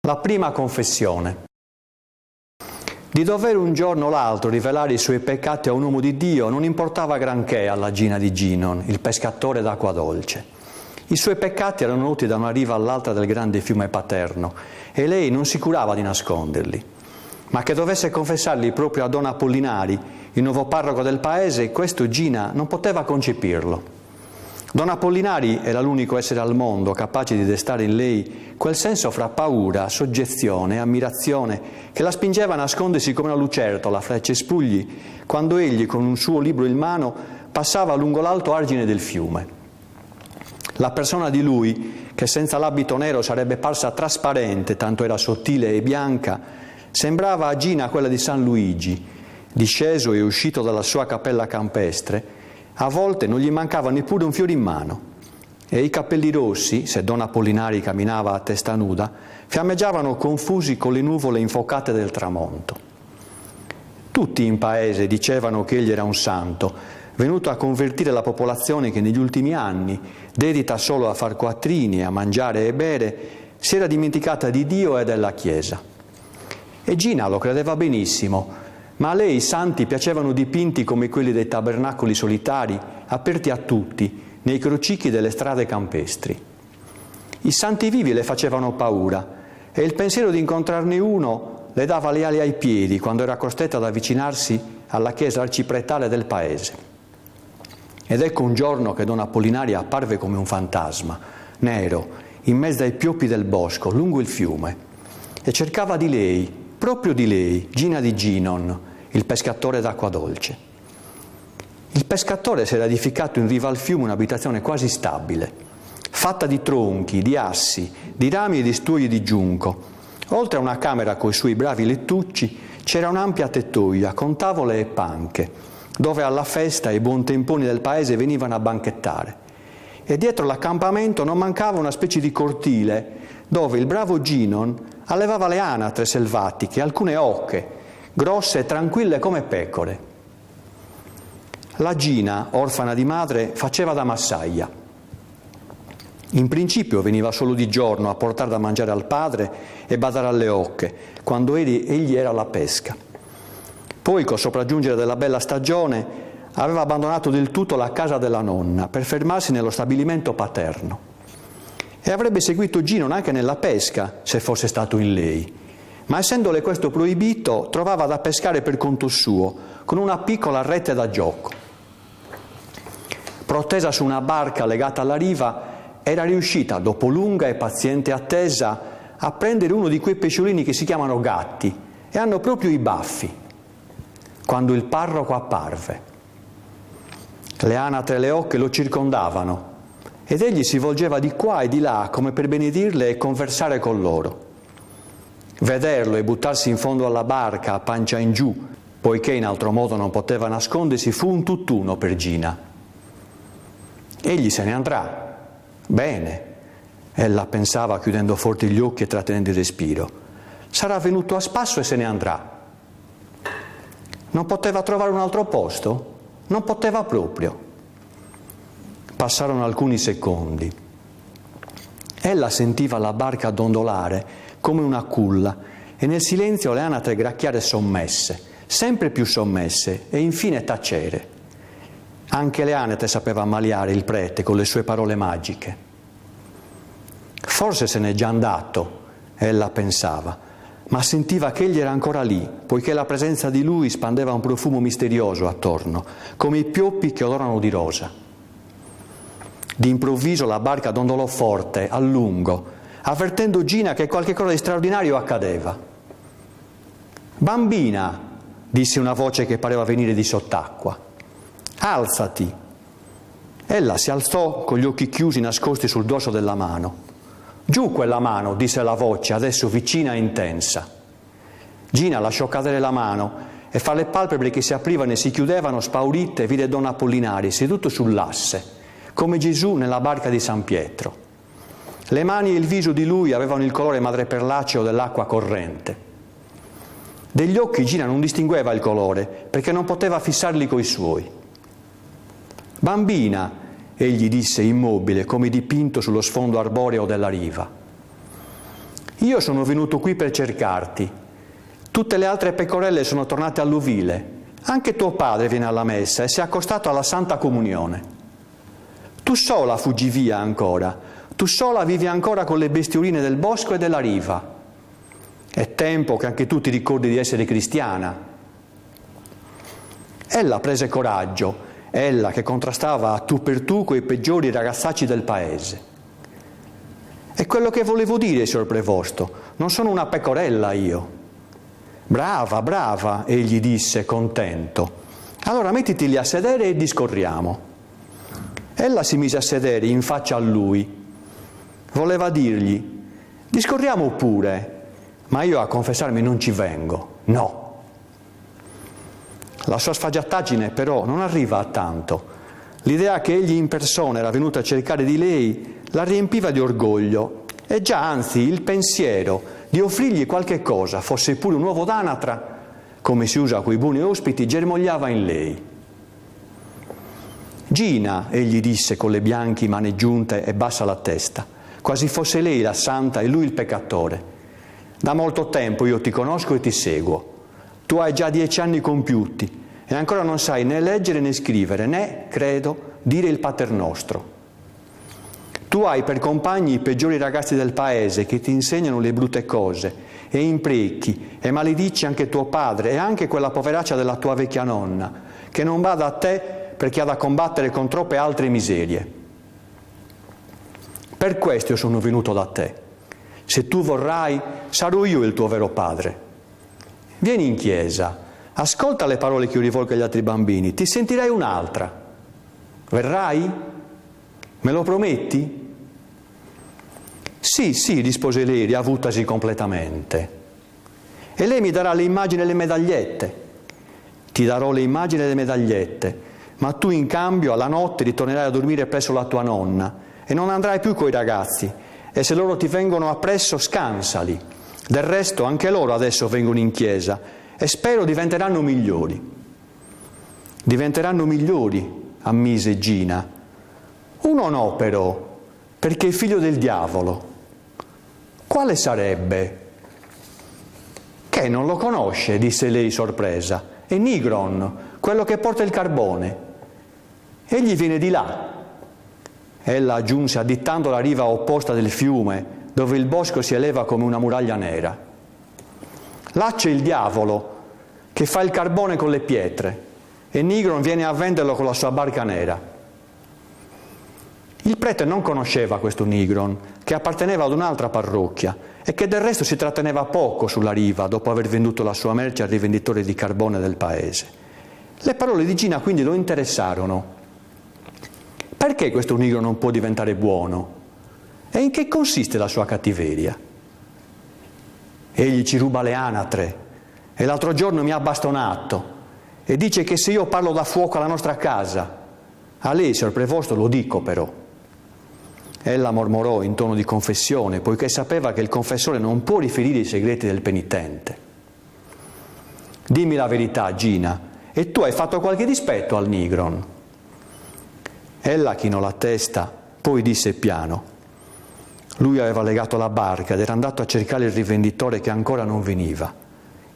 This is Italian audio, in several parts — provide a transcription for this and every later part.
La prima confessione. Di dover un giorno o l'altro rivelare i suoi peccati a un uomo di Dio non importava granché alla Gina di Ginon, il pescatore d'acqua dolce. I suoi peccati erano noti da una riva all'altra del grande fiume paterno e lei non si curava di nasconderli. Ma che dovesse confessarli proprio a Don Apollinari, il nuovo parroco del paese, questo Gina non poteva concepirlo. Don Apollinari era l'unico essere al mondo capace di destare in lei quel senso fra paura, soggezione e ammirazione che la spingeva a nascondersi come una lucertola fra i cespugli quando egli, con un suo libro in mano, passava lungo l'alto argine del fiume. La persona di lui, che senza l'abito nero sarebbe parsa trasparente, tanto era sottile e bianca, sembrava a Gina quella di San Luigi, disceso e uscito dalla sua cappella campestre. A volte non gli mancava neppure un fiore in mano e i capelli rossi, se Don Apollinari camminava a testa nuda, fiammeggiavano confusi con le nuvole infocate del tramonto. Tutti in paese dicevano che egli era un santo, venuto a convertire la popolazione che negli ultimi anni, dedita solo a far quattrini, a mangiare e bere, si era dimenticata di Dio e della Chiesa. E Gina lo credeva benissimo, ma a lei i santi piacevano dipinti come quelli dei tabernacoli solitari, aperti a tutti, nei crocicchi delle strade campestri. I santi vivi le facevano paura e il pensiero di incontrarne uno le dava le ali ai piedi quando era costretta ad avvicinarsi alla chiesa arcipretale del paese. Ed ecco un giorno che Don Apollinari apparve come un fantasma, nero, in mezzo ai pioppi del bosco, lungo il fiume, e cercava di lei, proprio di lei, Gina di Ginon, il pescatore d'acqua dolce. Il pescatore si era edificato in riva al fiume un'abitazione quasi stabile, fatta di tronchi, di assi, di rami e di stuoie di giunco. Oltre a una camera coi suoi bravi lettucci c'era un'ampia tettoia con tavole e panche, dove alla festa i buontemponi del paese venivano a banchettare. E dietro l'accampamento non mancava una specie di cortile dove il bravo Ginon allevava le anatre selvatiche, alcune oche, grosse e tranquille come pecore. La Gina, orfana di madre, faceva da massaia. In principio veniva solo di giorno a portare da mangiare al padre e badare alle oche, quando egli era alla pesca. Poi, col sopraggiungere della bella stagione, aveva abbandonato del tutto la casa della nonna per fermarsi nello stabilimento paterno. E avrebbe seguito Ginon anche nella pesca, se fosse stato in lei. Ma essendole questo proibito, trovava da pescare per conto suo, con una piccola rete da gioco. Protesa su una barca legata alla riva, era riuscita, dopo lunga e paziente attesa, a prendere uno di quei pesciolini che si chiamano gatti e hanno proprio i baffi, quando il parroco apparve. Le anatre e le oche lo circondavano, ed egli si volgeva di qua e di là come per benedirle e conversare con loro. Vederlo e buttarsi in fondo alla barca a pancia in giù, poiché in altro modo non poteva nascondersi, fu un tutt'uno per Gina. Egli se ne andrà. Bene, ella pensava chiudendo forte gli occhi e trattenendo il respiro. Sarà venuto a spasso e se ne andrà. Non poteva trovare un altro posto? Non poteva proprio. Passarono alcuni secondi. Ella sentiva la barca dondolare come una culla e nel silenzio le anatre gracchiare sommesse, sempre più sommesse e infine tacere. Anche le anatre sapeva ammaliare il prete con le sue parole magiche. Forse se n'è già andato, ella pensava, ma sentiva che egli era ancora lì, poiché la presenza di lui spandeva un profumo misterioso attorno, come i pioppi che odorano di rosa. D'improvviso la barca dondolò forte, a lungo, avvertendo Gina che qualche cosa di straordinario accadeva. «Bambina», disse una voce che pareva venire di sott'acqua, «alzati». Ella si alzò con gli occhi chiusi nascosti sul dorso della mano. «Giù quella mano», disse la voce, adesso vicina e intensa. Gina lasciò cadere la mano e fra le palpebre che si aprivano e si chiudevano, spaurite, vide Don Apollinari seduto sull'asse, come Gesù nella barca di San Pietro. Le mani e il viso di lui avevano il colore madreperlaceo dell'acqua corrente. Degli occhi Gina non distingueva il colore, perché non poteva fissarli coi suoi. «Bambina», egli disse immobile, come dipinto sullo sfondo arboreo della riva. Io sono venuto qui per cercarti. Tutte le altre pecorelle sono tornate all'ovile. Anche tuo padre viene alla messa e si è accostato alla Santa Comunione. Tu sola fuggi via ancora. Tu sola vivi ancora con le bestioline del bosco e della riva. È tempo che anche tu ti ricordi di essere cristiana. Ella prese coraggio, ella che contrastava a tu per tu coi peggiori ragazzacci del paese. È quello che volevo dire, signor Prevosto, non sono una pecorella io. Brava, brava, egli disse contento. Allora mettiti lì a sedere e discorriamo. Ella si mise a sedere in faccia a lui. Voleva dirgli, discorriamo pure, ma io a confessarmi non ci vengo, no. La sua sfacciataggine però non arriva a tanto. L'idea che egli in persona era venuto a cercare di lei la riempiva di orgoglio e già anzi il pensiero di offrirgli qualche cosa, fosse pure un uovo d'anatra, come si usa coi buoni ospiti, germogliava in lei. Gina, egli disse con le bianche mani giunte e bassa la testa, quasi fosse lei la santa e lui il peccatore. Da molto tempo io ti conosco e ti seguo. Tu hai già 10 anni compiuti e ancora non sai né leggere né scrivere, né, credo, dire il Pater Nostro. Tu hai per compagni i peggiori ragazzi del paese che ti insegnano le brutte cose e imprechi e maledici anche tuo padre e anche quella poveraccia della tua vecchia nonna, che non bada a te perché ha da combattere con troppe altre miserie. Per questo io sono venuto da te. Se tu vorrai, sarò io il tuo vero padre. Vieni in chiesa, ascolta le parole che io rivolgo agli altri bambini, ti sentirai un'altra. Verrai? Me lo prometti? Sì, sì, rispose lei, riavutasi completamente. E lei mi darà le immagini e le medagliette. Ti darò le immagini e le medagliette, ma tu in cambio alla notte ritornerai a dormire presso la tua nonna e non andrai più coi ragazzi, e se loro ti vengono appresso scansali. Del resto anche loro adesso vengono in chiesa e spero diventeranno migliori. Diventeranno migliori, ammise Gina. Uno no però, perché è figlio del diavolo. Quale sarebbe? Che non lo conosce, disse lei sorpresa. È Nigron, quello che porta il carbone. Egli viene di là. Ella aggiunse additando la riva opposta del fiume, dove il bosco si eleva come una muraglia nera. Là c'è il diavolo, che fa il carbone con le pietre, e Nigron viene a venderlo con la sua barca nera. Il prete non conosceva questo Nigron, che apparteneva ad un'altra parrocchia e che del resto si tratteneva poco sulla riva dopo aver venduto la sua merce al rivenditore di carbone del paese. Le parole di Gina quindi lo interessarono. Perché questo Nigron non può diventare buono? E in che consiste la sua cattiveria? Egli ci ruba le anatre e l'altro giorno mi ha bastonato e dice che se io parlo da fuoco alla nostra casa, a lei, signor Prevosto, lo dico però. Ella mormorò in tono di confessione, poiché sapeva che il confessore non può riferire i segreti del penitente. Dimmi la verità, Gina, e tu hai fatto qualche dispetto al Nigron? Ella chinò la testa, poi disse piano. Lui aveva legato la barca ed era andato a cercare il rivenditore che ancora non veniva.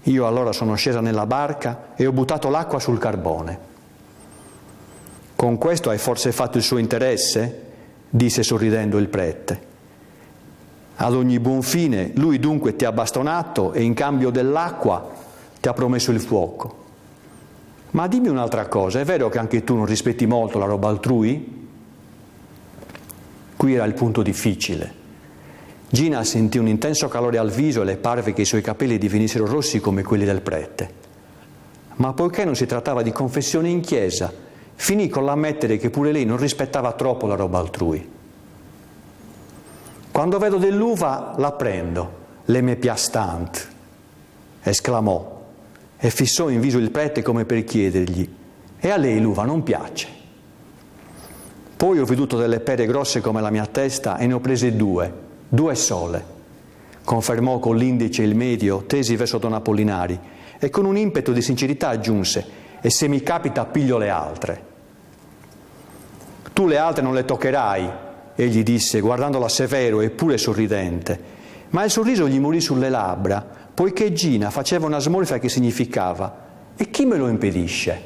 Io allora sono scesa nella barca e ho buttato l'acqua sul carbone. Con questo hai forse fatto il suo interesse? Disse sorridendo il prete. Ad ogni buon fine lui dunque ti ha bastonato e in cambio dell'acqua ti ha promesso il fuoco. Ma dimmi un'altra cosa, è vero che anche tu non rispetti molto la roba altrui? Qui era il punto difficile. Gina sentì un intenso calore al viso e le parve che i suoi capelli divenissero rossi come quelli del prete. Ma poiché non si trattava di confessione in chiesa, finì con l'ammettere che pure lei non rispettava troppo la roba altrui. Quando vedo dell'uva la prendo, le me piace tant, esclamò, e fissò in viso il prete come per chiedergli, e a lei l'uva non piace? Poi ho veduto delle pere grosse come la mia testa e ne ho prese 2 sole, confermò con l'indice e il medio tesi verso Don Apollinari e con un impeto di sincerità aggiunse, e se mi capita piglio le altre. Tu le altre non le toccherai, egli disse guardandola severo eppure sorridente, Ma il sorriso gli morì sulle labbra, poiché Gina faceva una smorfia che significava: e chi me lo impedisce?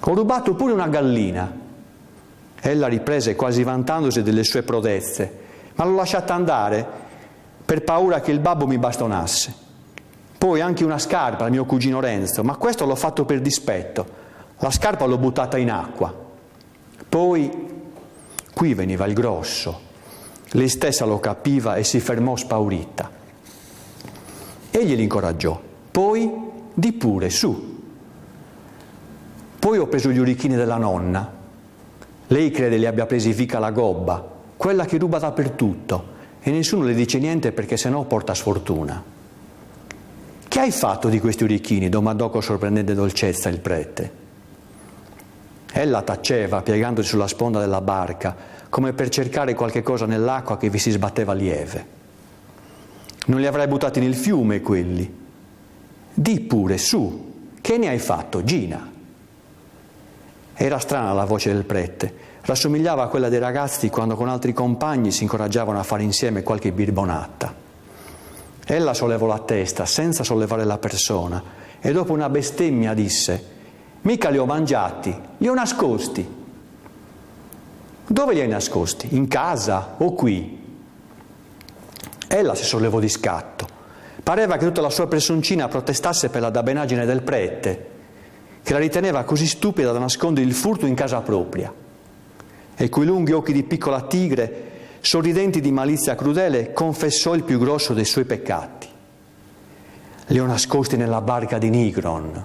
Ho rubato pure una gallina. Ella riprese quasi vantandosi delle sue prodezze, ma l'ho lasciata andare per paura che il babbo mi bastonasse. Poi anche una scarpa al mio cugino Renzo, ma questo l'ho fatto per dispetto. La scarpa l'ho buttata in acqua. Poi, qui veniva il grosso. Lei stessa lo capiva e si fermò spaurita. Egli l'incoraggiò. Poi, di pure, su. Poi ho preso gli orecchini della nonna. Lei crede li abbia presi Vica la gobba, quella che ruba dappertutto, e nessuno le dice niente perché sennò porta sfortuna. Che hai fatto di questi orecchini? Domandò con sorprendente dolcezza il prete. Ella taceva, piegandosi sulla sponda della barca, come per cercare qualche cosa nell'acqua che vi si sbatteva lieve. Non li avrai buttati nel fiume quelli? Di pure, su, che ne hai fatto, Gina? Era strana la voce del prete, rassomigliava a quella dei ragazzi quando con altri compagni si incoraggiavano a fare insieme qualche birbonata. Ella sollevò la testa senza sollevare la persona e dopo una bestemmia disse: mica li ho mangiati, li ho nascosti. Dove li hai nascosti? In casa o qui? Ella si sollevò di scatto. Pareva che tutta la sua personcina protestasse per la dabbenaggine del prete, che la riteneva così stupida da nascondere il furto in casa propria. E quei lunghi occhi di piccola tigre, sorridenti di malizia crudele, confessò il più grosso dei suoi peccati. Li ho nascosti nella barca di Nigron.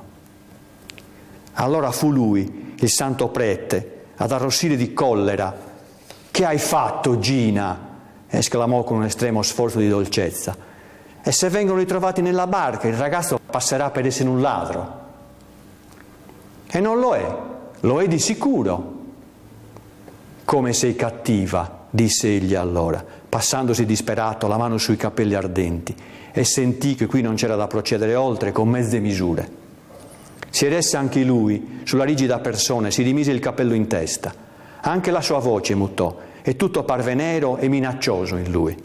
Allora fu lui, il santo prete, ad arrossire di collera. Che hai fatto, Gina? Esclamò con un estremo sforzo di dolcezza. E se vengono ritrovati nella barca, il ragazzo passerà per essere un ladro. E non lo è di sicuro. Come sei cattiva, disse egli allora, passandosi disperato la mano sui capelli ardenti, e sentì che qui non c'era da procedere oltre con mezze misure. Si eresse anche lui sulla rigida persona e si rimise il cappello in testa. Anche la sua voce mutò e tutto parve nero e minaccioso in lui.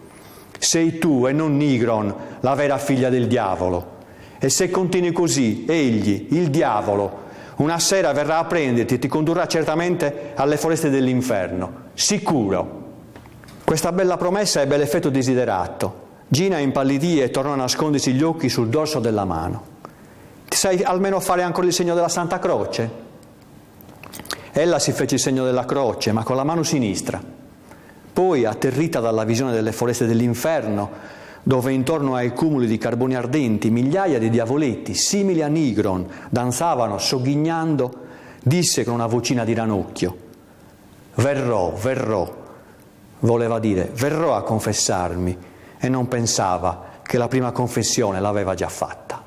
Sei tu e non Nigron la vera figlia del diavolo. E se continui così, egli, il diavolo, una sera verrà a prenderti e ti condurrà certamente alle foreste dell'inferno. Sicuro. Questa bella promessa ebbe l'effetto desiderato. Gina impallidì e tornò a nascondersi gli occhi sul dorso della mano. Ti sai almeno fare ancora il segno della Santa Croce? Ella si fece il segno della croce, ma con la mano sinistra. Poi, atterrita dalla visione delle foreste dell'inferno, dove intorno ai cumuli di carboni ardenti migliaia di diavoletti, simili a Nigron, danzavano sogghignando, disse con una vocina di ranocchio: verrò, voleva dire verrò a confessarmi, e non pensava che la prima confessione l'aveva già fatta.